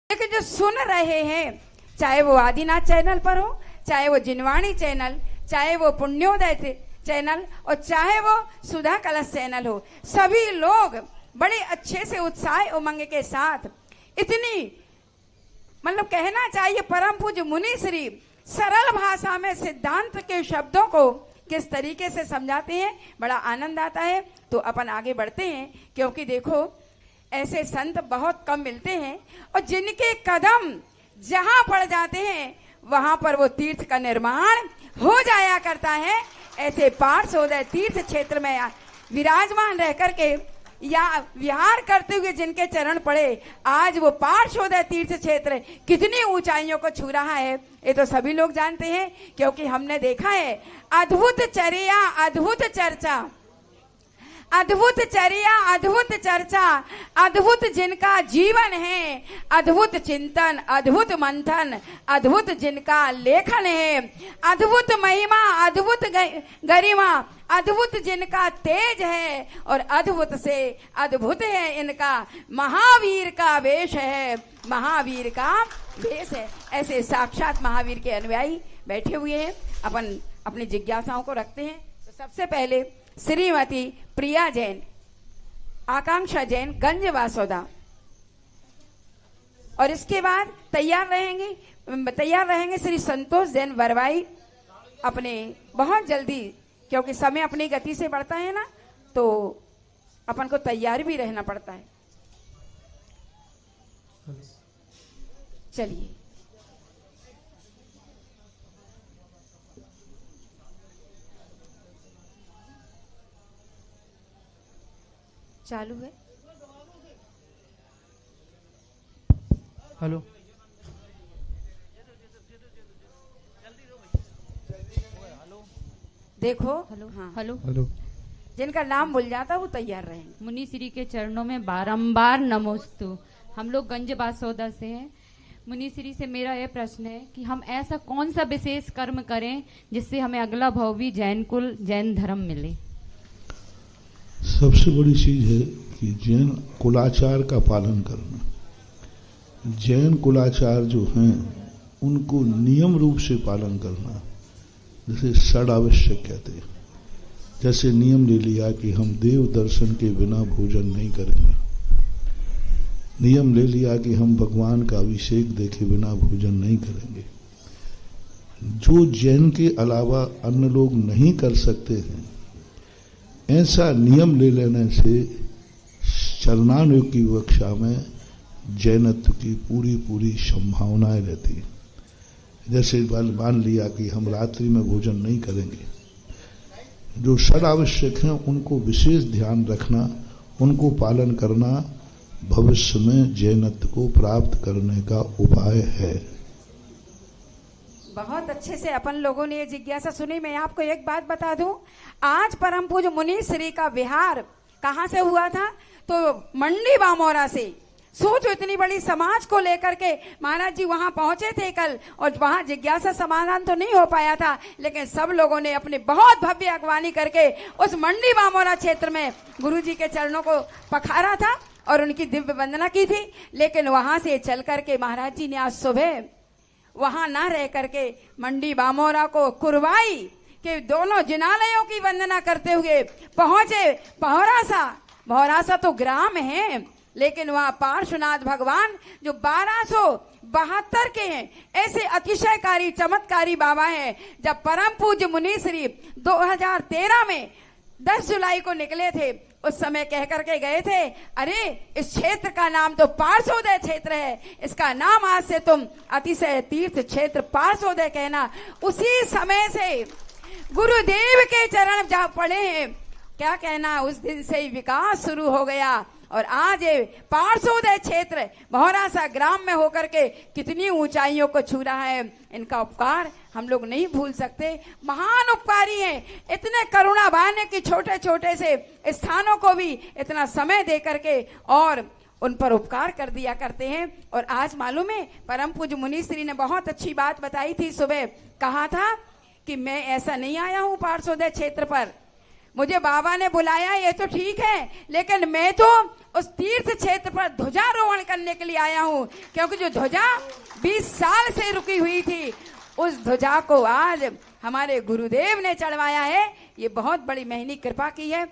लेकिन जो सुन रहे हैं, चाहे वो आदिनाथ चैनल पर हो, चाहे वो जिनवाणी चैनल, चाहे वो पुण्योदय चैनल और चाहे वो सुधा कलश चैनल हो, सभी लोग बड़े अच्छे से उत्साह उमंग के साथ इतनी मतलब कहना चाहिए परम पूज्य मुनि श्री सरल भाषा में सिद्धांत के शब्दों को किस तरीके से समझाते हैं, बड़ा आनंद आता है। तो अपन आगे बढ़ते हैं, क्योंकि देखो ऐसे संत बहुत कम मिलते हैं और जिनके कदम जहां पड़ जाते हैं वहां पर वो तीर्थ का निर्माण हो जाया करता है। ऐसे पार्श्वोदय तीर्थ क्षेत्र में विराजमान रह करके या विहार करते हुए जिनके चरण पड़े, आज वो पार्श्वोदय तीर्थ क्षेत्र कितनी ऊंचाइयों को छू रहा है, ये तो सभी लोग जानते हैं, क्योंकि हमने देखा है अद्भुत चर्या, अद्भुत चर्चा, अद्भुत चर्या, अद्भुत चर्चा, अद्भुत जिनका जीवन है, अद्भुत चिंतन, अद्भुत मंथन, अद्भुत जिनका लेखन है, अद्भुत महिमा, अद्भुत गरिमा, अद्भुत जिनका तेज है और अद्भुत से अद्भुत है इनका महावीर का वेश है, महावीर का वेश है। ऐसे साक्षात महावीर के अनुयायी बैठे हुए हैं। अपन अपनी जिज्ञासाओं को रखते हैं। तो सबसे पहले श्रीमती प्रिया जैन, आकांक्षा जैन, गंज वासोदा, और इसके बाद तैयार रहेंगे श्री संतोष जैन बरवाई। अपने बहुत जल्दी, क्योंकि समय अपनी गति से बढ़ता है ना, तो अपन को तैयार भी रहना पड़ता है। चलिए चालू है। हेलो, देखो, हेलो, हाँ, हेलो, हेलो। जिनका नाम भूल जाता वो तैयार रहेंगे। मुनि श्री के चरणों में बारंबार नमोस्तु। हम लोग गंज बासोदा से हैं। मुनि श्री से मेरा यह प्रश्न है कि हम ऐसा कौन सा विशेष कर्म करें जिससे हमें अगला भाव भी जैन कुल, जैन धर्म मिले। सबसे बड़ी चीज है कि जैन कुलाचार का पालन करना। जैन कुलाचार जो हैं उनको नियम रूप से पालन करना, जैसे षड आवश्यक कहते हैं। जैसे नियम ले लिया कि हम देव दर्शन के बिना भोजन नहीं करेंगे, नियम ले लिया कि हम भगवान का अभिषेक देखे बिना भोजन नहीं करेंगे। जो जैन के अलावा अन्य लोग नहीं कर सकते हैं, ऐसा नियम ले लेने से चरणानुयोग की कक्षा में जैनत्व की पूरी पूरी संभावनाएं रहती हैं। जैसे मान लिया कि हम रात्रि में भोजन नहीं करेंगे, जो षड आवश्यक हैं उनको विशेष ध्यान रखना, उनको पालन करना भविष्य में जैनत्व को प्राप्त करने का उपाय है। बहुत अच्छे से अपन लोगों ने ये जिज्ञासा सुनी। मैं आपको एक बात बता दूं, आज परम पूज्य मुनि श्री का विहार कहाँ से हुआ था? तो मंडी बामोरा से। सोचो, इतनी बड़ी समाज को लेकर के महाराज जी वहां पहुंचे थे कल, और वहां जिज्ञासा समाधान तो नहीं हो पाया था, लेकिन सब लोगों ने अपनी बहुत भव्य अगवानी करके उस मंडी बामोरा क्षेत्र में गुरु जी के चरणों को पखारा था और उनकी दिव्य वंदना की थी। लेकिन वहां से चल करके महाराज जी ने आज सुबह वहां ना रह करके मंडी बामोरा को कुरवाई के दोनों जिनालयों की वंदना करते हुए पहुंचे भौरासा। भौरासा तो ग्राम है, लेकिन वहां पार्श्वनाथ भगवान जो 1272 के हैं, ऐसे अतिशयकारी चमत्कारी बाबा हैं। जब परम पूज्य मुनि श्री 2013 में 10 जुलाई को निकले थे, उस समय कह करके गए थे, अरे इस क्षेत्र का नाम तो पार्श्वोदय क्षेत्र है, इसका नाम आज से तुम अतिशय तीर्थ क्षेत्र पार्श्वोदय कहना। उसी समय से गुरुदेव के चरण जहां पड़े हैं, क्या कहना, उस दिन से ही विकास शुरू हो गया। और आज ये पार्श्वोदय क्षेत्र भौरासा ग्राम में होकर के कितनी ऊंचाइयों को छू रहा है। इनका उपकार हम लोग नहीं भूल सकते। महान उपकारी हैं, इतने करुणावान है कि छोटे छोटे से स्थानों को भी इतना समय दे करके और उन पर उपकार कर दिया करते हैं। और आज मालूम है, परम पूज्य मुनि श्री ने बहुत अच्छी बात बताई थी। सुबह कहा था कि मैं ऐसा नहीं आया हूं पार्श्वोदय क्षेत्र पर, मुझे बाबा ने बुलाया ये तो ठीक है, लेकिन मैं तो उस तीर्थ क्षेत्र पर ध्वजारोहण करने के लिए आया हूँ, क्योंकि जो ध्वजा 20 साल से रुकी हुई थी, उस ध्वजा को आज हमारे गुरुदेव ने चढ़वाया है। ये बहुत बड़ी महनी कृपा की है।